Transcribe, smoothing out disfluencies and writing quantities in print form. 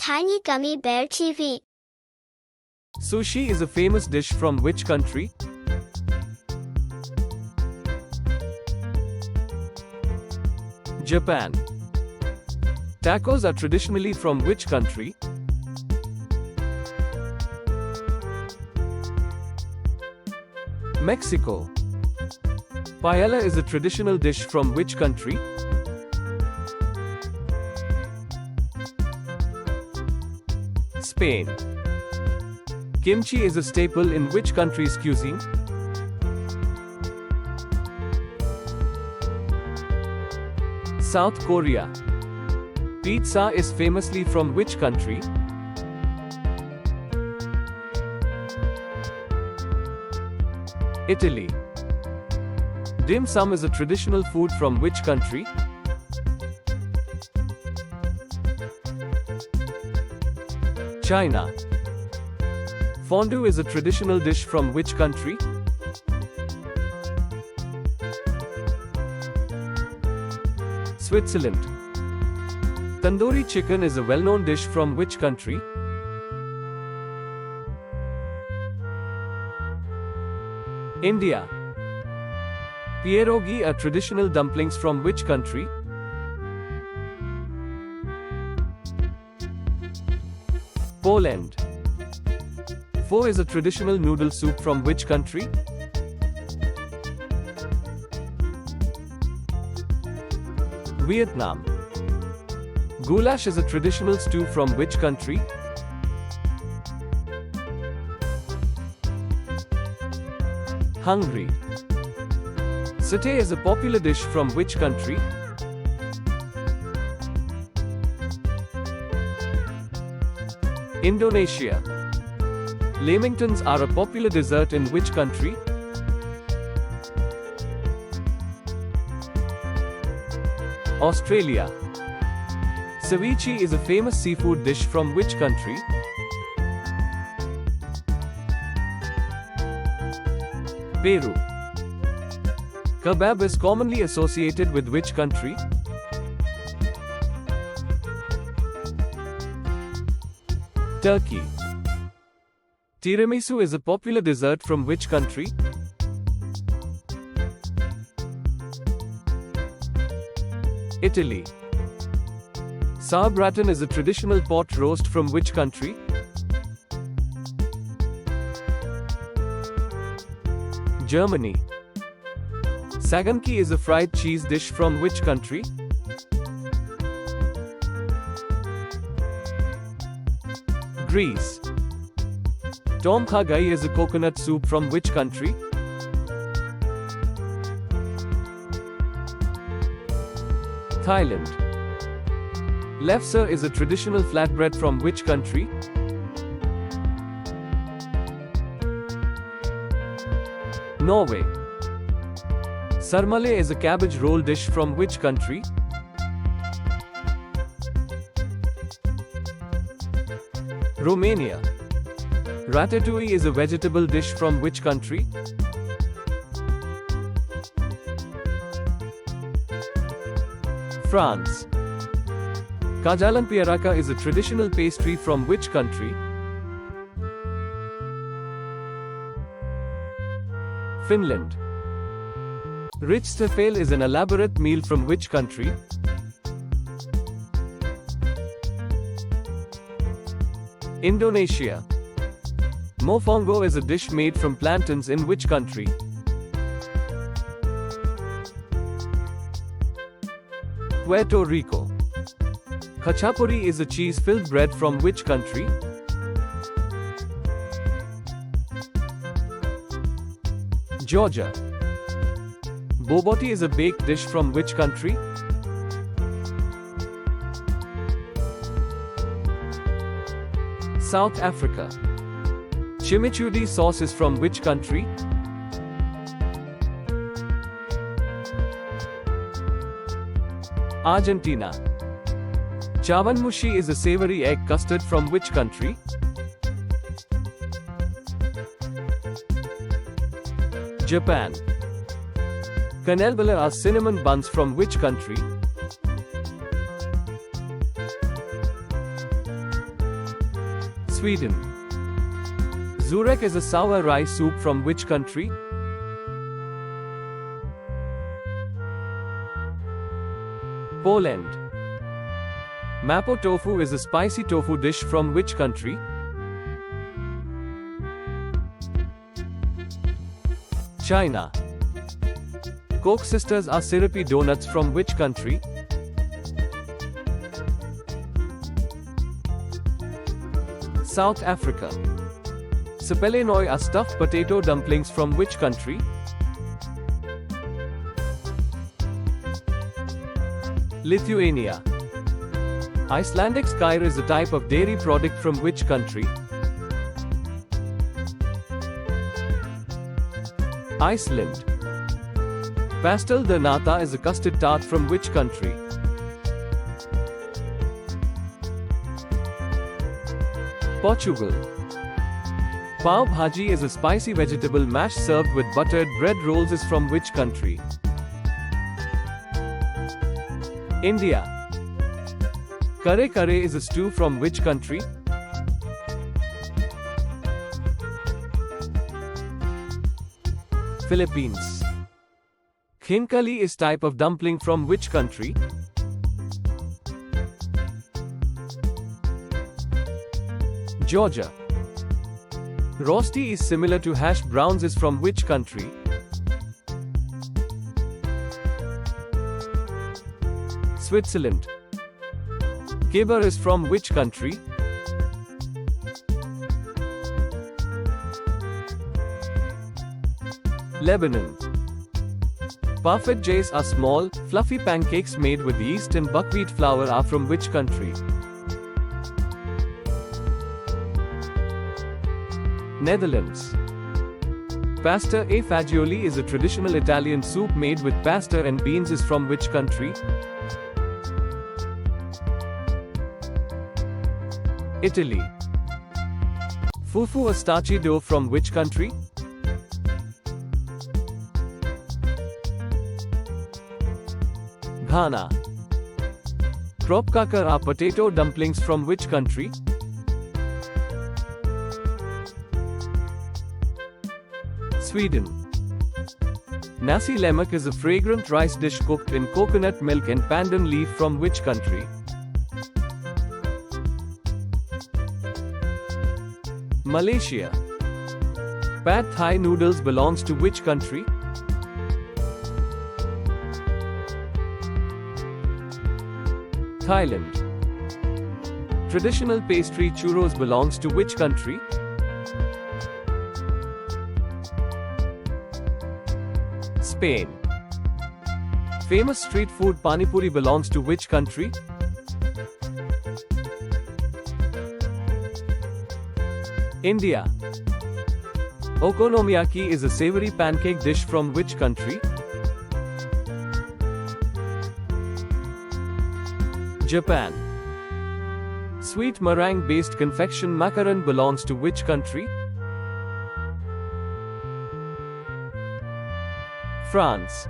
Tiny Gummy Bear TV. Sushi is a famous dish from which country? Japan. Tacos are traditionally from which country? Mexico. Paella is a traditional dish from which country? Spain. Kimchi is a staple in which country's cuisine? South Korea. Pizza is famously from which country? Italy. Dim sum is a traditional food from which country? China. Fondue is a traditional dish from which country? Switzerland. Tandoori chicken is a well-known dish from which country? India. Pierogi are traditional dumplings from which country? Poland. Pho is a traditional noodle soup from which country? Vietnam. Goulash is a traditional stew from which country? Hungary. Satay is a popular dish from which country? Indonesia. Lamingtons are a popular dessert in which country? Australia. Ceviche is a famous seafood dish from which country? Peru. Kebab is commonly associated with which country? Turkey. Tiramisu is a popular dessert from which country? Italy. Sauerbraten is a traditional pot roast from which country? Germany. Saganki is a fried cheese dish from which country? Greece. Tom kha gai is a coconut soup from which country? Thailand. Lefse is a traditional flatbread from which country? Norway. Sarmale is a cabbage roll dish from which country? Romania. Ratatouille is a vegetable dish from which country? France. Kajalan Piaraka is a traditional pastry from which country? Finland. Rich staffel is an elaborate meal from which country? Indonesia. Mofongo is a dish made from plantains in which country? Puerto Rico. Khachapuri is a cheese-filled bread from which country? Georgia. Boboti is a baked dish from which country? South Africa. Chimichurri sauce is from which country? Argentina. Chawanmushi is a savory egg custard from which country? Japan. Canelbala are cinnamon buns from which country? Sweden. Zurek is a sour rice soup from which country? Poland. Mapo tofu is a spicy tofu dish from which country? China. Coke Sisters are syrupy donuts from which country? South Africa. Sepelenoi are stuffed potato dumplings from which country? Lithuania. Icelandic skyr is a type of dairy product from which country? Iceland. Pastel de nata is a custard tart from which country? Portugal. Pav bhaji is a spicy vegetable mash served with buttered bread rolls is from which country? India. Kare kare is a stew from which country? Philippines. Khinkali is type of dumpling from which country? Georgia. Rosti is similar to hash browns is from which country? Switzerland. Keber is from which country? Lebanon. Parfait jays are small, fluffy pancakes made with yeast and buckwheat flour are from which country? Netherlands. Pasta e fagioli is a traditional Italian soup made with pasta and beans is from which country? Italy. Fufu a starchy dough from which country? Ghana. Kropkakar are potato dumplings from which country? Sweden. Nasi lemak is a fragrant rice dish cooked in coconut milk and pandan leaf from which country? Malaysia. Pad Thai noodles belongs to which country? Thailand. Traditional pastry churros belongs to which country? Spain. Famous street food pani puri belongs to which country? India. Okonomiyaki is a savory pancake dish from which country? Japan. Sweet meringue-based confection macaron belongs to which country? France.